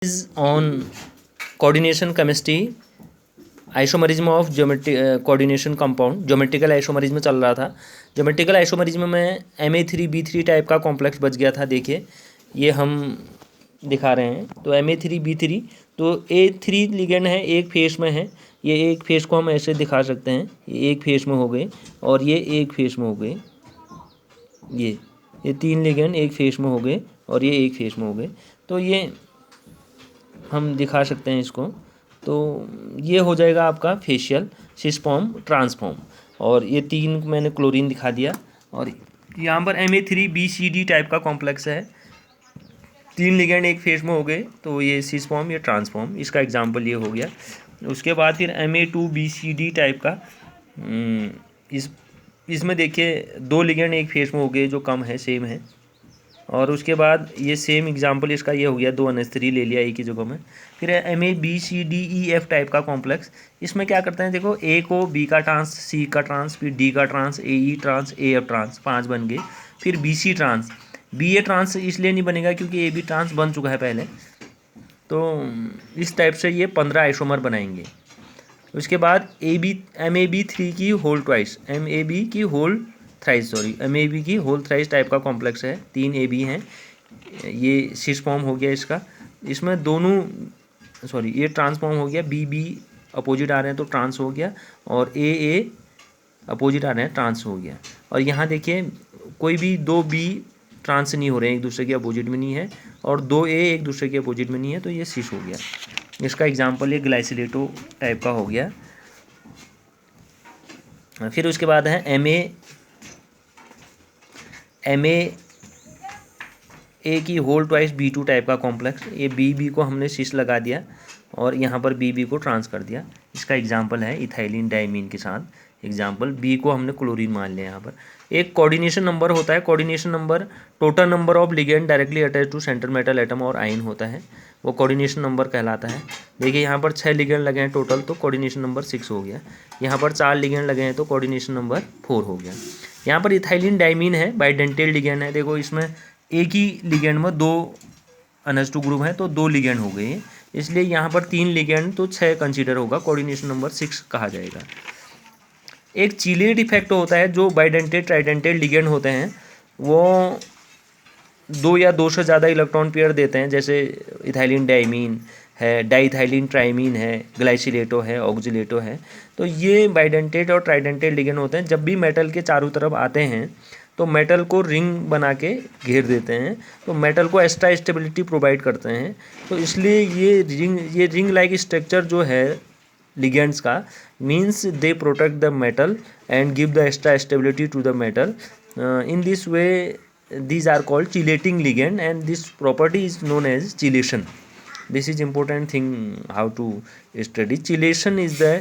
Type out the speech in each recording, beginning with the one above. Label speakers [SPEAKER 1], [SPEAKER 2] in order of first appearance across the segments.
[SPEAKER 1] is on coordination chemistry, isomerism of coordination compound geometrical isomerism चल रहा था। Geometrical isomerism में Ma3B3 टाइप का कॉम्प्लेक्स बच गया था। देखिए ये हम दिखा रहे हैं, तो Ma3B3 तो A3 लिगेंड है, एक फेस में है। ये एक फेस को हम ऐसे दिखा सकते हैं, ये एक फेस में हो गए और ये एक फेस में हो गए। ये तीन लिगेंड एक फेस में हो गए और ये एक फेस में हो गए। तो ये हम दिखा सकते हैं इसको। तो ये हो जाएगा आपका फेशियल, सिस फॉर्म, ट्रांसफॉर्म। और ये तीन मैंने क्लोरीन दिखा दिया। और यहाँ पर Ma3BCD टाइप का कॉम्प्लेक्स है, तीन लिगेंड एक फेस में हो गए, तो ये सिस फॉर्म, ये ट्रांसफॉर्म, इसका एग्जांपल ये हो गया। उसके बाद फिर Ma2BCD टाइप का, इसमें देखिए दो लिगेंड एक फेस में हो गए जो कम है, सेम है। और उसके बाद ये सेम एग्जांपल इसका ये हो गया, 2NH3 ले लिया एक ही जगह में। फिर MABCDEF टाइप का कॉम्प्लेक्स, इसमें क्या करते हैं देखो, ए को बी का ट्रांस, सी का ट्रांस, फिर डी का trans, AE trans, AF trans, 5 बन गए। फिर BC ट्रांस, BA ट्रांस इसलिए नहीं बनेगा क्योंकि AB ट्रांस बन चुका है पहले। तो इस टाइप से ये 15 आइसोमर बनाएंगे। उसके बाद MAB3 की होल ट्वाइस, MAB की होल थ्राइस, MAB की होल थ्राइस टाइप का कॉम्प्लेक्स है, 3 AB हैं। ये सिस फॉर्म हो गया इसका, इसमें दोनों ये ट्रांसफॉर्म हो गया, BB अपोजिट आ रहे हैं तो ट्रांस हो गया, और AA अपोजिट आ रहे हैं, ट्रांस हो गया। और यहाँ देखिए कोई भी दो B ट्रांस नहीं हो रहे हैं, एक दूसरे के अपोजिट में नहीं है, और दो A एक दूसरे के अपोजिट में नहीं है, तो ये सिस हो गया। इसका एग्जाम्पल ये ग्लाइसिलेटो टाइप का हो गया। फिर उसके बाद है MA की होल ट्वाइस B2 टाइप का कॉम्प्लेक्स। ये BB को हमने सिस लगा दिया और यहाँ पर BB को ट्रांस कर दिया। इसका एग्जाम्पल है इथाइलिन डाइमीन के साथ। एग्जाम्पल B को हमने क्लोरीन मान लिया। यहाँ पर एक कोऑर्डिनेशन नंबर होता है, coordination number total number of ligand directly attach to central metal atom और आयन होता है, वो कोऑर्डिनेशन नंबर कहलाता है। देखिए यहाँ पर 6 लिगेंड लगे हैं टोटल, तो कोऑर्डिनेशन नंबर 6 हो गया। यहाँ पर 4 लिगेंड लगे हैं तो कोऑर्डिनेशन नंबर 4 हो गया। यहाँ पर इथाइलिन डाइमीन है, बाइडेंटेल लिगेंड है। देखो इसमें एक ही लिगेंड में 2 NH2 ग्रुप है तो 2 लिगेंड हो गए, इसलिए यहाँ पर 3 लिगेंड तो 6 कंसीडर होगा, कोऑर्डिनेशन नंबर 6 कहा जाएगा। एक चीलेट इफेक्ट होता है, जो बाइडेंटेड ट्राइडेंटेड लिगेंड होते हैं वो 2 या 2 से ज़्यादा इलेक्ट्रॉन पेयर देते हैं, जैसे इथाइलिन डाइमीन है, डाइथाइलिन ट्राइमीन है, ग्लाइसिलेटो है, ऑक्जिलेटो है। तो ये बाइडेंटेड और ट्राइडेंटेड लिगेंड होते हैं। जब भी मेटल के चारों तरफ आते हैं तो मेटल को रिंग बना के घेर देते हैं, तो मेटल को एक्स्ट्रा स्टेबिलिटी प्रोवाइड करते हैं। तो इसलिए ये रिंग लाइक स्ट्रक्चर जो है लिगेंड्स का, means they protect the metal and give the extra stability to the metal. In this way these are called chelating ligand and this property is known as chelation. This is important thing how to study. Chelation is the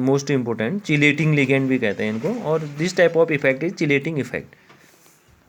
[SPEAKER 1] most important, chelating ligand भी कहते हैं इनको, और this type of effect is chelating effect.